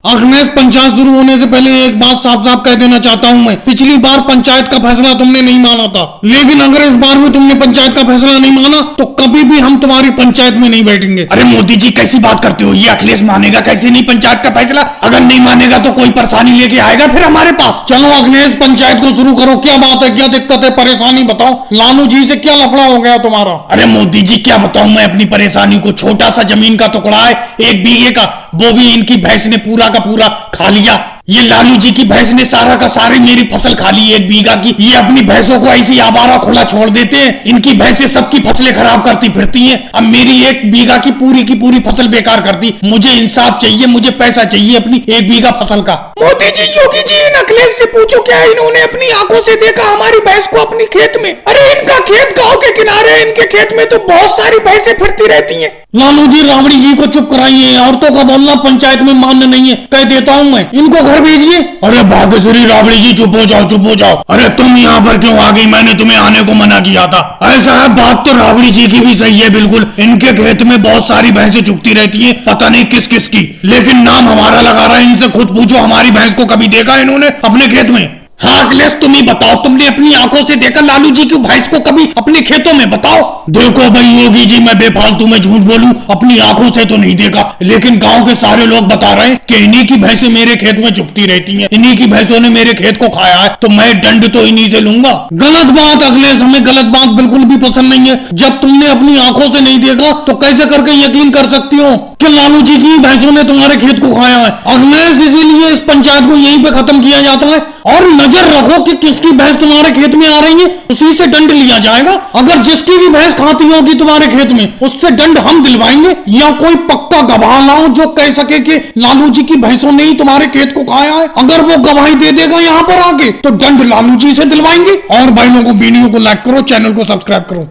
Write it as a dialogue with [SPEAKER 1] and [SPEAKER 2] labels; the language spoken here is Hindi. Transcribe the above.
[SPEAKER 1] अखिलेश, पंचायत शुरू होने से पहले एक बात साफ साफ कह देना चाहता हूँ मैं। पिछली बार पंचायत का फैसला तुमने नहीं माना था, लेकिन अगर इस बार भी तुमने पंचायत का फैसला नहीं माना तो कभी भी हम तुम्हारी पंचायत में नहीं बैठेंगे।
[SPEAKER 2] अरे मोदी जी कैसी बात करते हो, ये अखिलेश मानेगा कैसे नहीं पंचायत का फैसला? अगर नहीं मानेगा तो कोई परेशानी लेके आएगा फिर हमारे पास।
[SPEAKER 1] चलो अखिलेश, पंचायत को शुरू करो। क्या बात है, क्या दिक्कत है, परेशानी बताओ। लालू जी से क्या लफड़ा हो गया तुम्हारा?
[SPEAKER 2] अरे मोदी जी क्या बताऊं मैं अपनी परेशानी को। छोटा सा जमीन का टुकड़ा है 1 बीघे का, वो भी इनकी भैंस ने पूरा का पूरा खा लिया। ये लालू जी की भैंस ने सारा का सारी मेरी फसल खा ली 1 बीघा की। ये अपनी भैंसों को ऐसी आवारा खुला छोड़ देते हैं, इनकी भैंसें सबकी फसलें खराब करती फिरती हैं। अब मेरी 1 बीघा की पूरी फसल बेकार करती। मुझे इंसाफ चाहिए, मुझे पैसा चाहिए अपनी 1 बीघा फसल का।
[SPEAKER 3] मोदी जी, योगी जी, इन अखिलेश से पूछो क्या इन्होंने अपनी आंखों से देखा हमारी भैंस को अपनी खेत में? अरे इनका खेत गांव के किनारे है, इनके खेत में तो बहुत सारी भैंसें फिरती रहती हैं।
[SPEAKER 1] लालू जी, राबड़ी जी को चुप कराइए। औरतों का बोलना पंचायत में मान्य नहीं है, कह देता हूँ मैं। इनको घर भेजिए।
[SPEAKER 2] अरे भाग्यश्री राबड़ी जी चुप हो जाओ, चुप हो जाओ। अरे तुम यहाँ पर क्यों आ गई? मैंने तुम्हें आने को मना किया था। ऐसा है, बात तो राबड़ी जी की भी सही है बिल्कुल। इनके खेत में बहुत सारी भैंसें चुगती रहती हैं, पता नहीं किस किस की, लेकिन नाम हमारा लगा रहा है। इनसे खुद पूछो, हमारी भैंस को कभी देखा इन्होंने अपने खेत में?
[SPEAKER 3] हाँ अखिलेश, तुम ही बताओ, तुमने अपनी आंखों से देखा लालू जी की भैंस को कभी अपने खेतों में? बताओ।
[SPEAKER 2] देखो भाई योगी जी, मैं बेफालतू में झूठ बोलूं, अपनी आंखों से तो नहीं देखा, लेकिन गांव के सारे लोग बता रहे हैं कि इन्हीं की भैंसें मेरे खेत में चुगती रहती हैं, इन्हीं की भैंसों ने मेरे खेत को खाया है, तो मैं दंड तो इन्हीं से लूंगा।
[SPEAKER 1] गलत बात अखिलेश, हमें गलत बात बिल्कुल भी पसंद नहीं है। जब तुमने अपनी आंखों से नहीं देखा तो कैसे करके यकीन कर सकती हो कि लालू जी की भैंसों ने तुम्हारे खेत को खाया है? अखिलेश, इसीलिए इस पंचायत को यहीं पे खत्म किया जाता है। और नजर रखो कि किसकी भैंस तुम्हारे खेत में आ रही है, उसी से दंड लिया जाएगा। अगर जिसकी भी भैंस खाती होगी तुम्हारे खेत में, उससे दंड हम दिलवाएंगे। या कोई पक्का गवाह लाओ जो कह सके कि लालू जी की भैंसों ने ही तुम्हारे खेत को खाया है। अगर वो गवाही दे देगा यहाँ पर आके, तो दंड लालू जी से दिलवाएंगे। और भाइयों को, वीडियो को लाइक करो, चैनल को सब्सक्राइब करो।